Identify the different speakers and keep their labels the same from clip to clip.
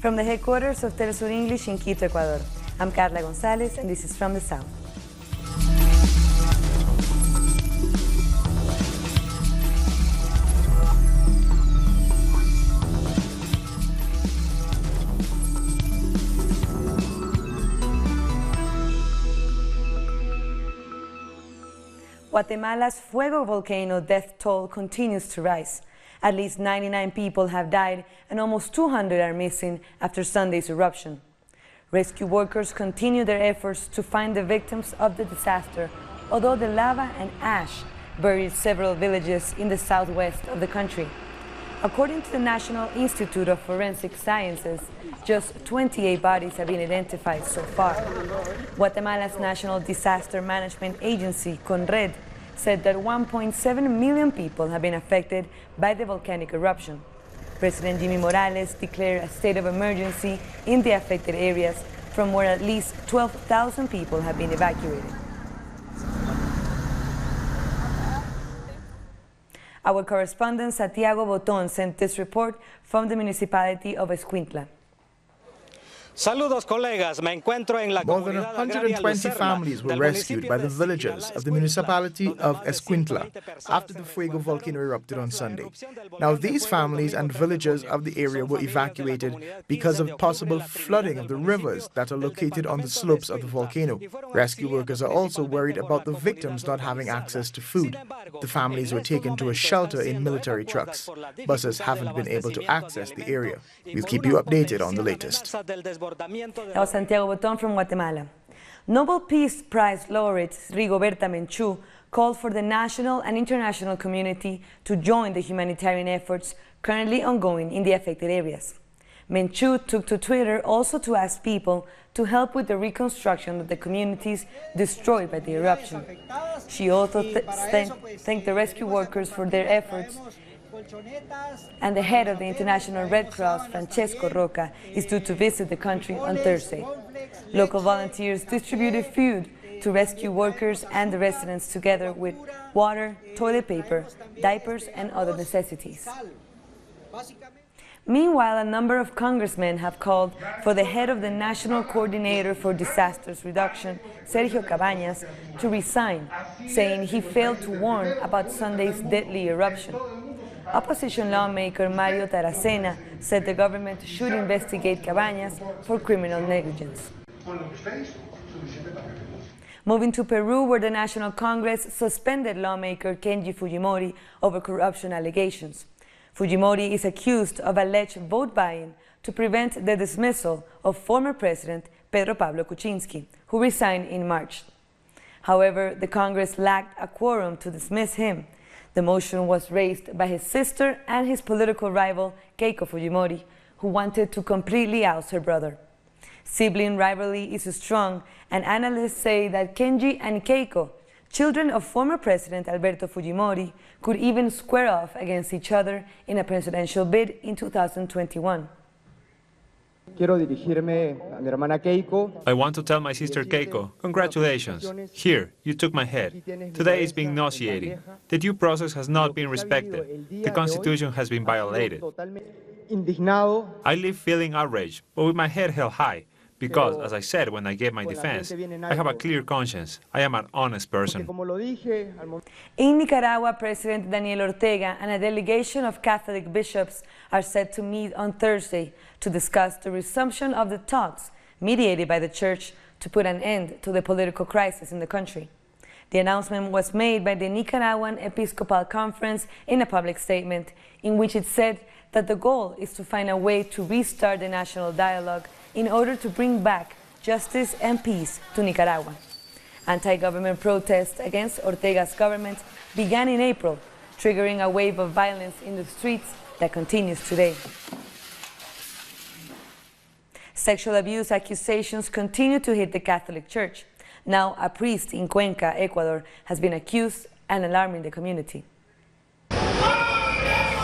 Speaker 1: From the headquarters of Telesur English in Quito, Ecuador, I'm Carla Gonzalez, and this is From the South. Guatemala's Fuego volcano death toll continues to rise. At least 99 people have died and almost 200 are missing after Sunday's eruption. Rescue workers continue their efforts to find the victims of the disaster, although the lava and ash buried several villages in the southwest of the country. According to the National Institute of Forensic Sciences, just 28 bodies have been identified so far. Guatemala's National Disaster Management Agency, CONRED, said that 1.7 million people have been affected by the volcanic eruption. President Jimmy Morales declared a state of emergency in the affected areas, from where at least 12,000 people have been evacuated. Our correspondent Santiago Botón sent this report from the municipality of Escuintla.
Speaker 2: Saludos, colegas. Me encuentro en la
Speaker 3: More than 120 families were rescued by the villagers of the municipality of Escuintla after the Fuego volcano erupted on Sunday. Now, these families and villagers of the area were evacuated because of possible flooding of the rivers that are located on the slopes of the volcano. Rescue workers are also worried about the victims not having access to food. The families were taken to a shelter in military trucks. Buses haven't been able to access the area. We'll keep you updated on the latest.
Speaker 1: That was Santiago Botón from Guatemala. Nobel Peace Prize laureate Rigoberta Menchú called for the national and international community to join the humanitarian efforts currently ongoing in the affected areas. Menchú took to Twitter also to ask people to help with the reconstruction of the communities destroyed by the eruption. She also thanked the rescue workers for their efforts, and the head of the International Red Cross, Francesco Roca, is due to visit the country on Thursday. Local volunteers distributed food to rescue workers and the residents, together with water, toilet paper, diapers, and other necessities. Meanwhile, a number of congressmen have called for the head of the National Coordinator for Disasters Reduction, Sergio Cabañas, to resign, saying he failed to warn about Sunday's deadly eruption. Opposition lawmaker Mario Taracena said the government should investigate Cabañas for criminal negligence. Moving to Peru, where the National Congress suspended lawmaker Kenji Fujimori over corruption allegations. Fujimori is accused of alleged vote buying to prevent the dismissal of former President Pedro Pablo Kuczynski, who resigned in March. However, the Congress lacked a quorum to dismiss him. The motion was raised by his sister and his political rival, Keiko Fujimori, who wanted to completely oust her brother. Sibling rivalry is strong, and analysts say that Kenji and Keiko, children of former President Alberto Fujimori, could even square off against each other in a presidential bid in 2021.
Speaker 4: I want to tell my sister Keiko, congratulations. Here, you took my head. Today is being nauseating. The due process has not been respected. The Constitution has been violated. I leave feeling outraged, but with my head held high. Because, as I said when I gave my defense, I have a clear conscience. I am an honest person.
Speaker 1: In Nicaragua, President Daniel Ortega and a delegation of Catholic bishops are set to meet on Thursday to discuss the resumption of the talks mediated by the Church to put an end to the political crisis in the country. The announcement was made by the Nicaraguan Episcopal Conference in a public statement, in which it said that the goal is to find a way to restart the national dialogue in order to bring back justice and peace to Nicaragua. Anti-government protests against Ortega's government began in April, triggering a wave of violence in the streets that continues today. Sexual abuse accusations continue to hit the Catholic Church. Now, a priest in Cuenca, Ecuador, has been accused and alarming the community.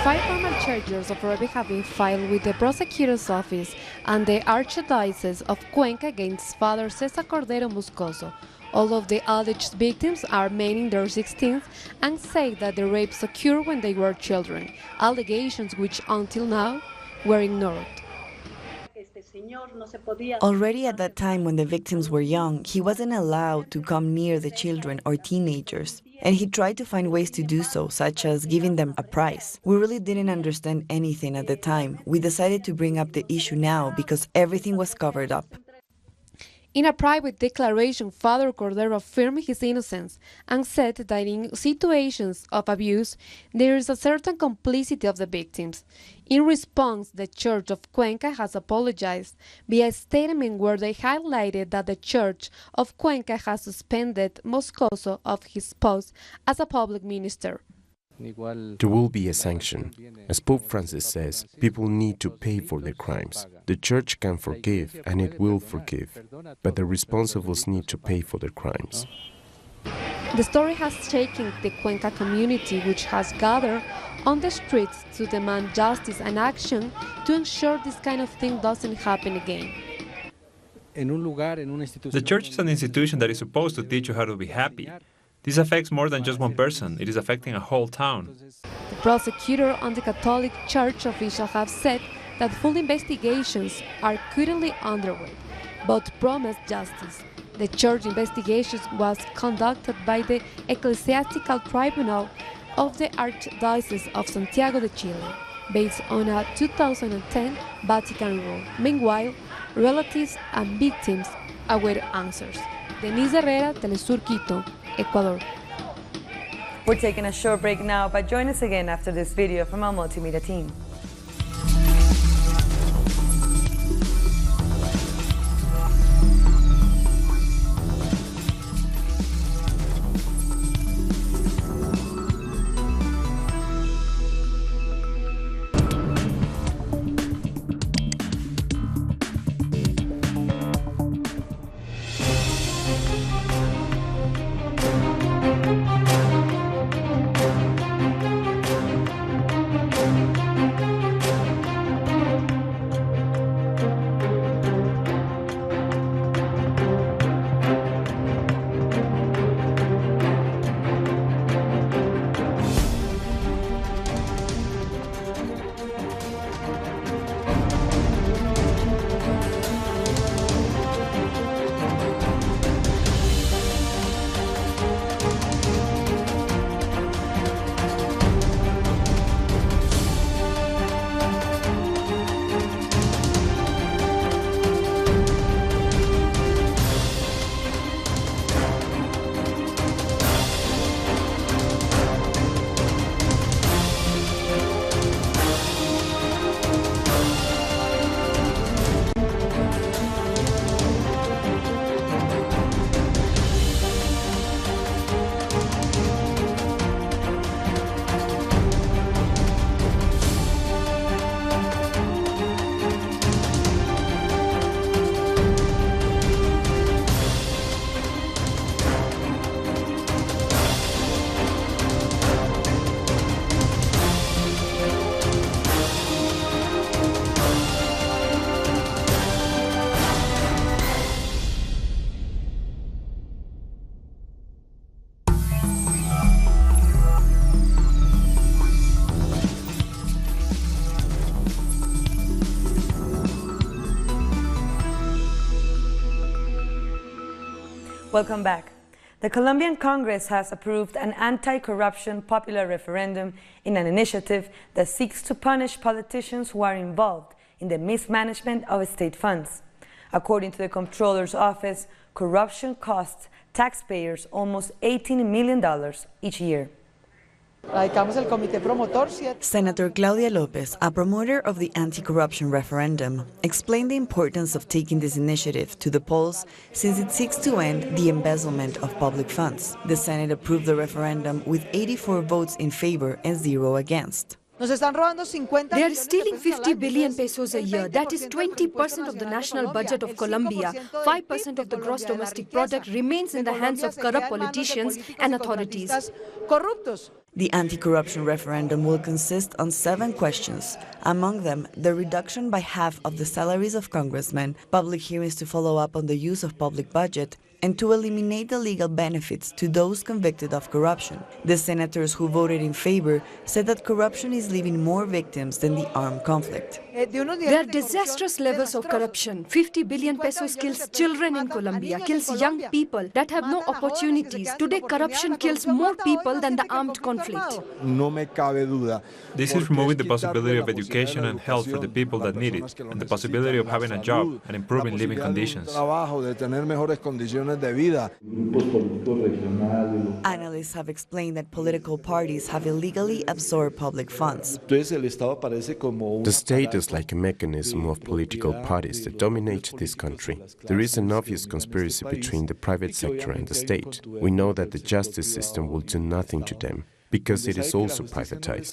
Speaker 5: 5 formal charges of rape have been filed with the prosecutor's office and the Archdiocese of Cuenca against Father Cesar Cordero Moscoso. All of the alleged victims are men in their 16s and say that the rapes occurred when they were children, allegations which until now were ignored.
Speaker 1: Already at that time, when the victims were young, he wasn't allowed to come near the children or teenagers. And he tried to find ways to do so, such as giving them a prize. We really didn't understand anything at the time. We decided to bring up the issue now because everything was covered up.
Speaker 5: In a private declaration, Father Cordero affirmed his innocence and said that in situations of abuse, there is a certain complicity of the victims. In response, the Church of Cuenca has apologized via a statement where they highlighted that the Church of Cuenca has suspended Moscoso of his post as a public minister.
Speaker 6: There will be a sanction. As Pope Francis says, people need to pay for their crimes. The Church can forgive, and it will forgive, but the responsibles need to pay for their crimes.
Speaker 5: The story has shaken the Cuenca community, which has gathered on the streets to demand justice and action to ensure this kind of thing doesn't happen again.
Speaker 4: The church is an institution that is supposed to teach you how to be happy. This affects more than just one person, it is affecting a whole town.
Speaker 5: The prosecutor and the Catholic Church official have said that full investigations are currently underway. Both promised justice. The church investigation was conducted by the Ecclesiastical Tribunal of the Archdiocese of Santiago de Chile, based on a 2010 Vatican rule. Meanwhile, relatives and victims await answers. Denise Herrera, Telesur Quito, Ecuador.
Speaker 1: We're taking a short break now, but join us again after this video from our multimedia team. Welcome back. The Colombian Congress has approved an anti-corruption popular referendum in an initiative that seeks to punish politicians who are involved in the mismanagement of state funds. According to the Comptroller's Office, corruption costs taxpayers almost $18 million each year. Senator Claudia Lopez, a promoter of the anti-corruption referendum, explained the importance of taking this initiative to the polls since it seeks to end the embezzlement of public funds. The Senate approved the referendum with 84 votes in favor and 0 against.
Speaker 7: They are stealing 50 billion pesos a year. That is 20% of the national budget of Colombia. 5% of the gross domestic product remains in the hands of corrupt politicians and authorities.
Speaker 1: The anti-corruption referendum will consist on 7 questions, among them the reduction by half of the salaries of congressmen, public hearings to follow up on the use of public budget,
Speaker 8: and to eliminate the legal benefits to those convicted of corruption. The senators who voted in favor said that corruption is leaving more victims than the armed conflict.
Speaker 7: There are disastrous levels of corruption. 50 billion pesos kills children in Colombia, kills young people that have no opportunities. Today, corruption kills more people than the armed conflict.
Speaker 4: This is removing the possibility of education and health for the people that need it, and the possibility of having a job and improving living conditions.
Speaker 8: Analysts have explained that political parties have illegally absorbed public funds.
Speaker 6: The state is like a mechanism of political parties that dominate this country. There is an obvious conspiracy between the private sector and the state. We know that the justice system will do nothing to them, because it is also privatized.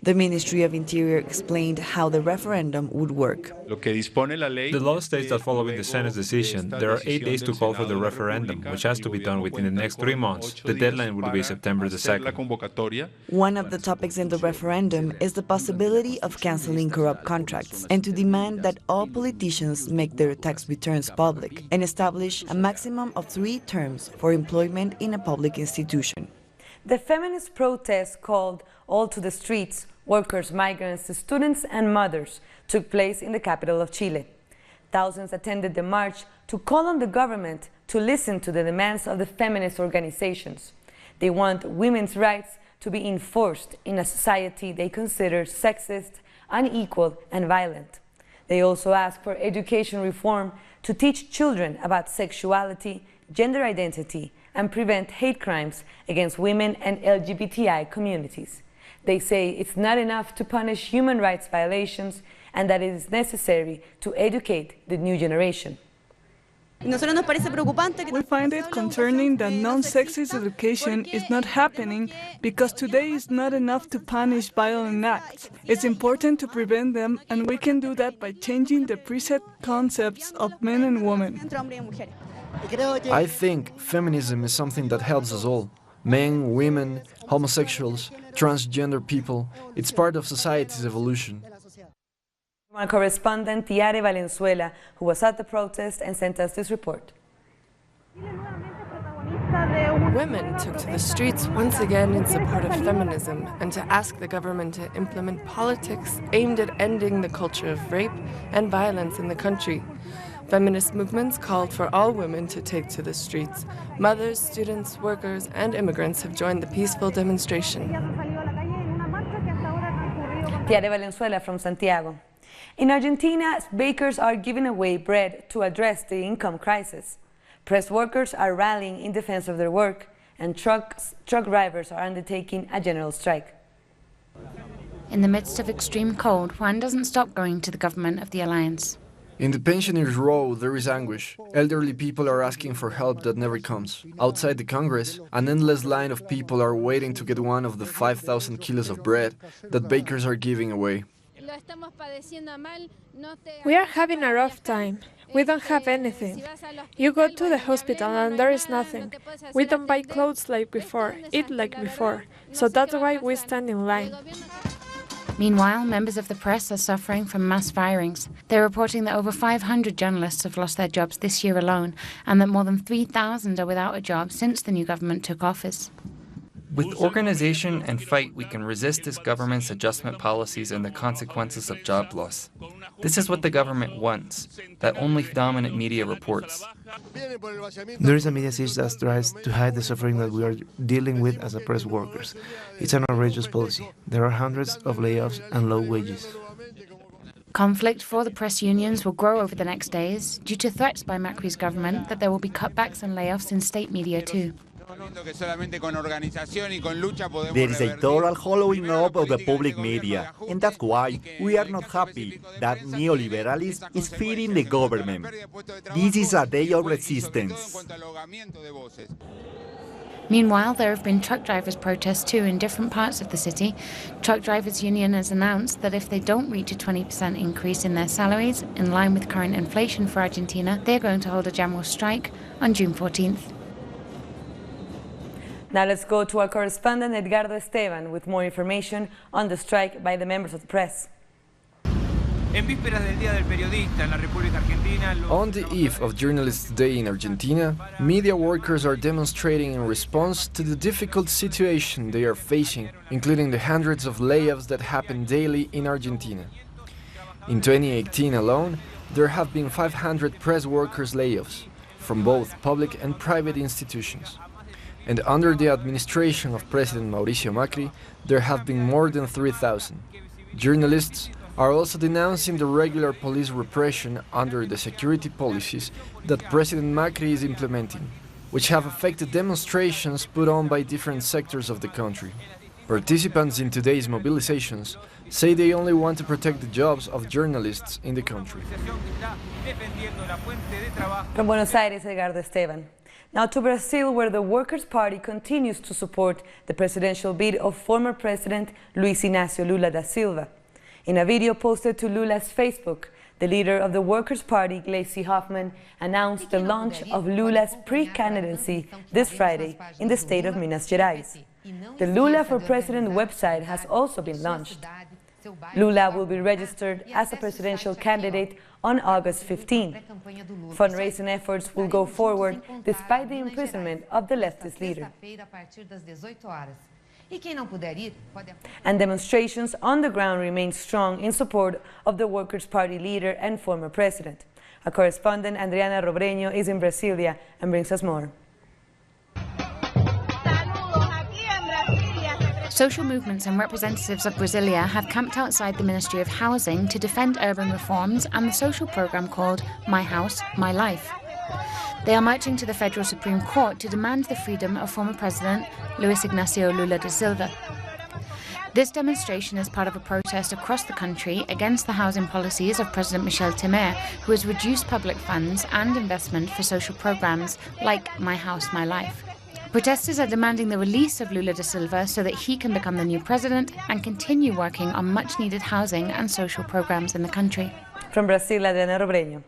Speaker 8: The Ministry of Interior explained how the referendum would work.
Speaker 4: The law states that following the Senate's decision, there are 8 days to call for the referendum, which has to be done within the next 3 months. The deadline would be September the 2nd.
Speaker 8: One of the topics in the referendum is the possibility of canceling corrupt contracts and to demand that all politicians make their tax returns public and establish a maximum of 3 terms for employment in a public institution.
Speaker 1: The feminist protest called All to the Streets, Workers, Migrants, Students and Mothers took place in the capital of Chile. Thousands attended the march to call on the government to listen to the demands of the feminist organizations. They want women's rights to be enforced in a society they consider sexist, unequal and violent. They also ask for education reform to teach children about sexuality, gender identity, and prevent hate crimes against women and LGBTI communities. They say it's not enough to punish human rights violations and that it is necessary to educate the new generation.
Speaker 9: We find it concerning that non-sexist education is not happening because today is not enough to punish violent acts. It's important to prevent them, and we can do that by changing the preset concepts of men and women.
Speaker 10: I think feminism is something that helps us all. Men, women, homosexuals, transgender people. It's part of society's evolution.
Speaker 1: My correspondent Tiare Valenzuela, who was at the protest and sent us this report.
Speaker 11: Women took to the streets once again in support of feminism and to ask the government to implement politics aimed at ending the culture of rape and violence in the country. Feminist movements called for all women to take to the streets. Mothers, students, workers, and immigrants have joined the peaceful demonstration.
Speaker 1: Tiare Valenzuela from Santiago. In Argentina, bakers are giving away bread to address the income crisis. Press workers are rallying in defense of their work, and truck drivers are undertaking a general strike.
Speaker 12: In the midst of extreme cold, Juan doesn't stop going to the government of the alliance.
Speaker 10: In the pensioners' row, there is anguish. Elderly people are asking for help that never comes. Outside the Congress, an endless line of people are waiting to get one of the 5,000 kilos of bread that bakers are giving away.
Speaker 13: We are having a rough time. We don't have anything. You go to the hospital and there is nothing. We don't buy clothes like before, eat like before. So that's why we stand in line.
Speaker 12: Meanwhile, members of the press are suffering from mass firings. They're reporting that over 500 journalists have lost their jobs this year alone, and that more than 3,000 are without a job since the new government took office.
Speaker 14: With organization and fight, we can resist this government's adjustment policies and the consequences of job loss. This is what the government wants, that only dominant media reports.
Speaker 15: There is a media siege that tries to hide the suffering that we are dealing with as a press workers. It's an outrageous policy. There are hundreds of layoffs and low wages.
Speaker 12: Conflict for the press unions will grow over the next days due to threats by Macri's government that there will be cutbacks and layoffs in state media too.
Speaker 16: There is a total hollowing up of the public media, and that's why we are not happy that neoliberalism is feeding the government. This is a day of resistance.
Speaker 12: Meanwhile, there have been truck drivers' protests too in different parts of the city. Truck Drivers Union has announced that if they don't reach a 20% increase in their salaries, in line with current inflation for Argentina, they're going to hold a general strike on June 14th.
Speaker 1: Now let's go to our correspondent Edgardo Esteban with more information on the strike by the members of the press.
Speaker 10: On the eve of Journalists' Day in Argentina, media workers are demonstrating in response to the difficult situation they are facing, including the hundreds of layoffs that happen daily in Argentina. In 2018 alone, there have been 500 press workers' layoffs from both public and private institutions. And under the administration of President Mauricio Macri, there have been more than 3,000. Journalists are also denouncing the regular police repression under the security policies that President Macri is implementing, which have affected demonstrations put on by different sectors of the country. Participants in today's mobilizations say they only want to protect the jobs of journalists in the country.
Speaker 1: From Buenos Aires, Edgardo Esteban. Now to Brazil, where the Workers' Party continues to support the presidential bid of former President Luiz Inácio Lula da Silva. In a video posted to Lula's Facebook, the leader of the Workers' Party, Gleisi Hoffmann, announced the launch of Lula's pre-candidacy this Friday in the state of Minas Gerais. The Lula for President website has also been launched. Lula will be registered as a presidential candidate on August 15. Fundraising efforts will go forward despite the imprisonment of the leftist leader. And demonstrations on the ground remain strong in support of the Workers' Party leader and former president. Our correspondent Adriana Robreño is in Brasilia and brings us more.
Speaker 12: Social movements and representatives of Brasilia have camped outside the Ministry of Housing to defend urban reforms and the social programme called My House, My Life. They are marching to the Federal Supreme Court to demand the freedom of former President Luiz Inácio Lula da Silva. This demonstration is part of a protest across the country against the housing policies of President Michel Temer, who has reduced public funds and investment for social programmes like My House, My Life. Protesters are demanding the release of Lula da Silva so that he can become the new president and continue working on much-needed housing and social programs in the country.
Speaker 1: From Brazil, Adriana Robreño.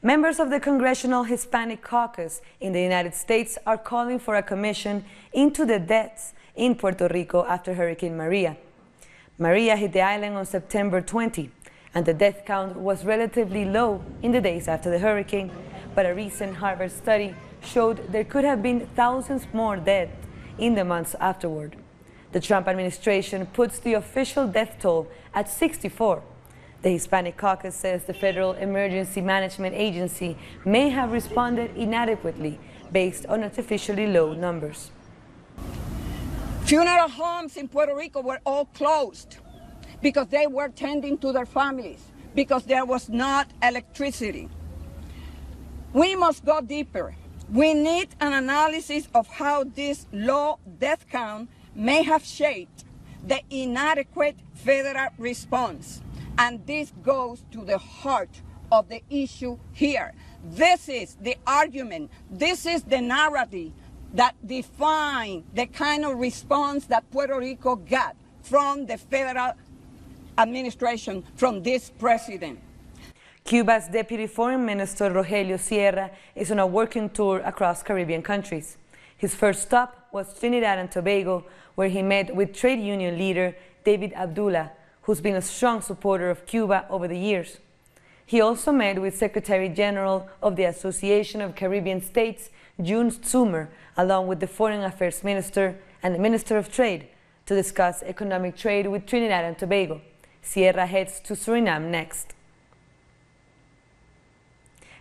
Speaker 1: Members of the Congressional Hispanic Caucus in the United States are calling for a commission into the deaths in Puerto Rico after Hurricane Maria. Maria hit the island on September 20, and the death count was relatively low in the days after the hurricane, but a recent Harvard study showed there could have been thousands more dead in the months afterward. The Trump administration puts the official death toll at 64. The Hispanic Caucus says the Federal Emergency Management Agency may have responded inadequately based on artificially low numbers.
Speaker 17: Funeral homes in Puerto Rico were all closed because they were tending to their families, because there was not electricity. We must go deeper. We need an analysis of how this low death count may have shaped the inadequate federal response. And this goes to the heart of the issue here. This is the argument, this is the narrative that defines the kind of response that Puerto Rico got from the federal administration, from this president.
Speaker 1: Cuba's Deputy Foreign Minister Rogelio Sierra is on a working tour across Caribbean countries. His first stop was Trinidad and Tobago, where he met with trade union leader David Abdullah, who's been a strong supporter of Cuba over the years. He also met with Secretary General of the Association of Caribbean States, June Zoomer, along with the Foreign Affairs Minister and the Minister of Trade, to discuss economic trade with Trinidad and Tobago. Sierra heads to Suriname next.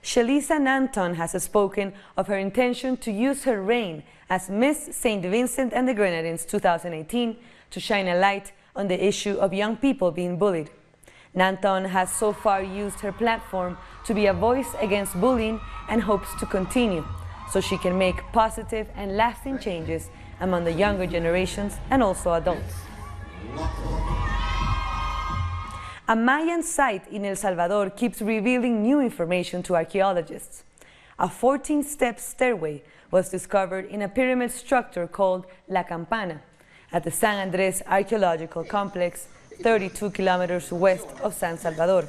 Speaker 1: Shalisa Nanton has spoken of her intention to use her reign as Miss St. Vincent and the Grenadines 2018 to shine a light on the issue of young people being bullied. Nanton has so far used her platform to be a voice against bullying and hopes to continue, so she can make positive and lasting changes among the younger generations and also adults. A Mayan site in El Salvador keeps revealing new information to archaeologists. A 14-step stairway was discovered in a pyramid structure called La Campana at the San Andres Archaeological Complex, 32 kilometers west of San Salvador.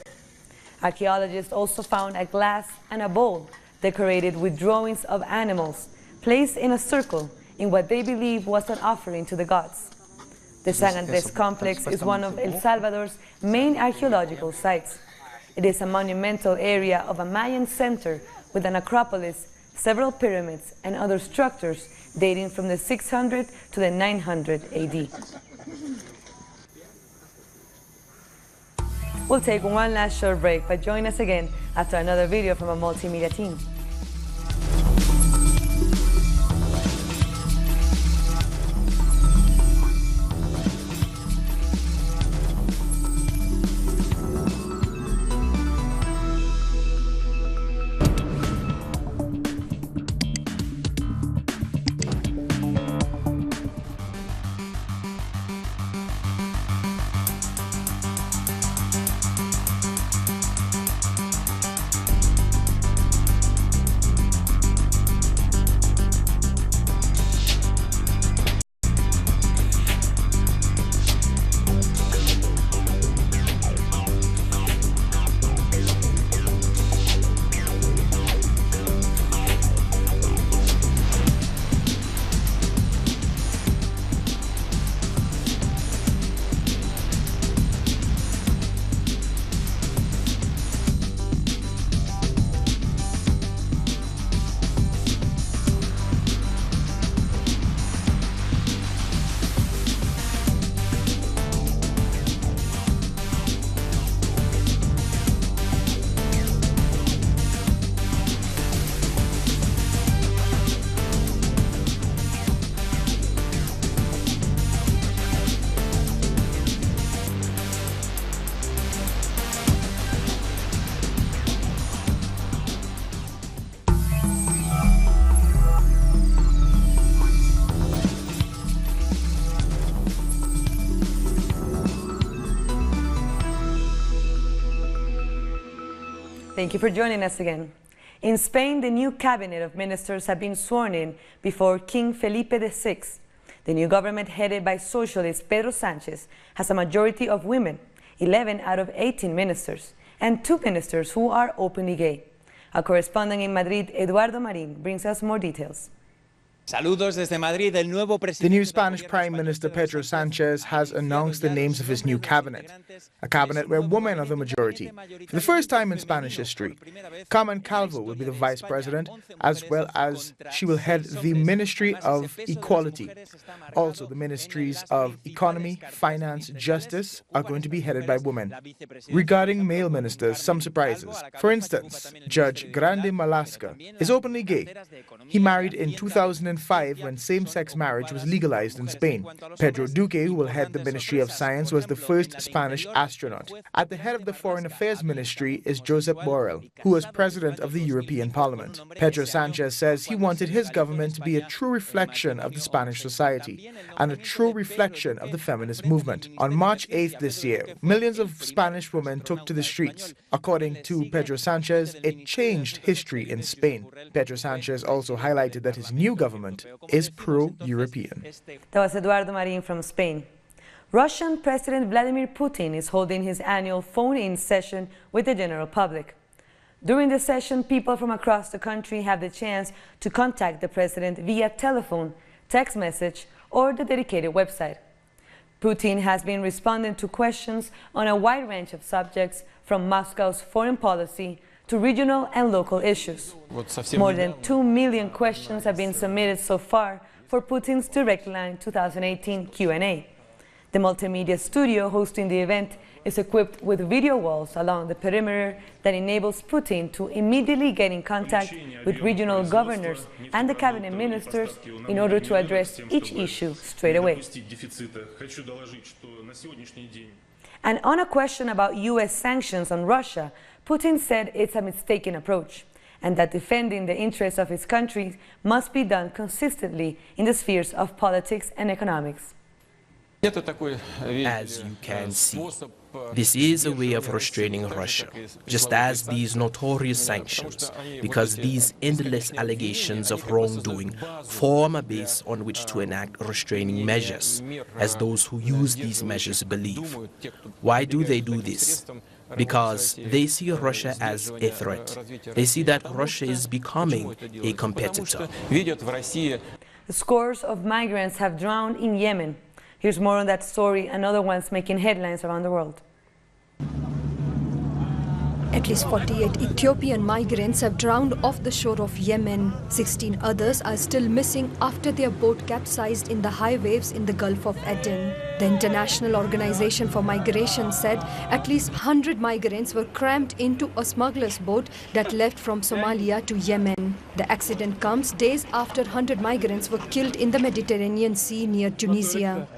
Speaker 1: Archaeologists also found a glass and a bowl decorated with drawings of animals placed in a circle in what they believe was an offering to the gods. The San Andres complex is one of El Salvador's main archaeological sites. It is a monumental area of a Mayan center with an acropolis, several pyramids, and other structures dating from the 600 to the 900 AD. We'll take one last short break, but join us again after another video from a multimedia team. Thank you for joining us again. In Spain, the new cabinet of ministers have been sworn in before King Felipe VI. The new government, headed by socialist Pedro Sánchez, has a majority of women, 11 out of 18 ministers, and 2 ministers who are openly gay. Our correspondent in Madrid, Eduardo Marín, brings us more details.
Speaker 3: Saludos desde Madrid. The new Spanish Prime Minister Pedro Sánchez has announced the names of his new cabinet, a cabinet where women are the majority. For the first time in Spanish history, Carmen Calvo will be the vice president, as well as she will head the Ministry of Equality. Also, the ministries of Economy, Finance, Justice are going to be headed by women. Regarding male ministers, some surprises. For instance, Judge Grande Malasca is openly gay. He married in 2005 when same-sex marriage was legalized in Spain. Pedro Duque, who will head the Ministry of Science, was the first Spanish astronaut. At the head of the Foreign Affairs Ministry is Josep Borrell, who was president of the European Parliament. Pedro Sánchez says he wanted his government to be a true reflection of the Spanish society and a true reflection of the feminist movement. On March 8th this year, millions of Spanish women took to the streets. According to Pedro Sánchez, it changed history in Spain. Pedro Sánchez also highlighted that his new government is pro-European.
Speaker 1: That was Eduardo Marín from Spain. Russian President Vladimir Putin is holding his annual phone-in session with the general public. During the session, people from across the country have the chance to contact the president via telephone, text message, or the dedicated website. Putin has been responding to questions on a wide range of subjects, from Moscow's foreign policy to regional and local issues. More than 2 million questions have been submitted so far for Putin's Direct Line 2018 Q&A. The multimedia studio hosting the event is equipped with video walls along the perimeter that enables Putin to immediately get in contact with regional governors and the cabinet ministers in order to address each issue straight away. And on a question about U.S. sanctions on Russia, Putin said it's a mistaken approach and that defending the interests of his country must be done consistently in the spheres of politics and economics.
Speaker 18: As you can see, this is a way of restraining Russia, just as these notorious sanctions, because these endless allegations of wrongdoing form a base on which to enact restraining measures, as those who use these measures believe. Why do they do this? Because they see Russia as a threat. They see that Russia is becoming a competitor.
Speaker 1: Scores of migrants have drowned in Yemen. Here's more on that story and other ones making headlines around the world.
Speaker 7: At least 48 Ethiopian migrants have drowned off the shore of Yemen. 16 others are still missing after their boat capsized in the high waves in the Gulf of Aden. The International Organization for Migration said at least 100 migrants were crammed into a smuggler's boat that left from Somalia to Yemen. The accident comes days after 100 migrants were killed in the Mediterranean Sea near Tunisia.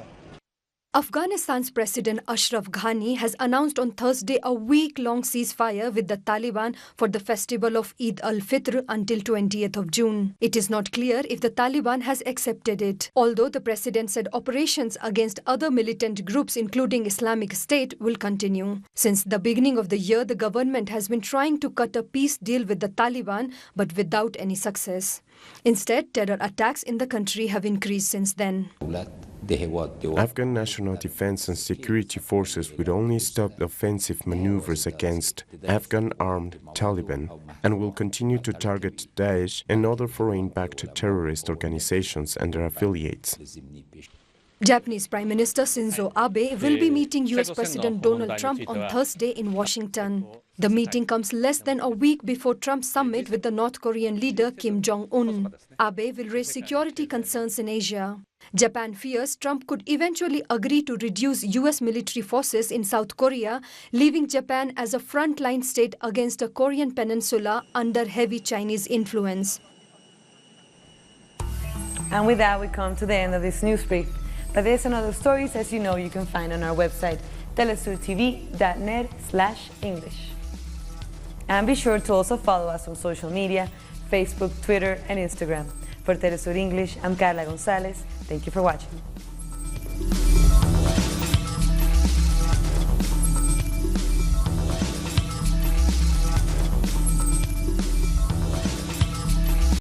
Speaker 7: Afghanistan's President Ashraf Ghani has announced on Thursday a week-long ceasefire with the Taliban for the festival of Eid al-Fitr until 20th of June. It is not clear if the Taliban has accepted it, although the president said operations against other militant groups including Islamic State will continue. Since the beginning of the year, the government has been trying to cut a peace deal with the Taliban, but without any success. Instead, terror attacks in the country have increased since then.
Speaker 6: Afghan National Defense and Security Forces will only stop offensive maneuvers against Afghan armed Taliban and will continue to target Daesh and other foreign-backed terrorist organizations and their affiliates.
Speaker 7: Japanese Prime Minister Shinzo Abe will be meeting US President Donald Trump on Thursday in Washington. The meeting comes less than a week before Trump's summit with the North Korean leader Kim Jong-un. Abe will raise security concerns in Asia. Japan fears Trump could eventually agree to reduce US military forces in South Korea, leaving Japan as a frontline state against a Korean peninsula under heavy Chinese influence.
Speaker 1: And with that, we come to the end of this news brief. But this and other stories, as you know, you can find on our website, telesurtv.net/English. And be sure to also follow us on social media, Facebook, Twitter, and Instagram. For Telesur English, I'm Carla Gonzalez. Thank you for watching.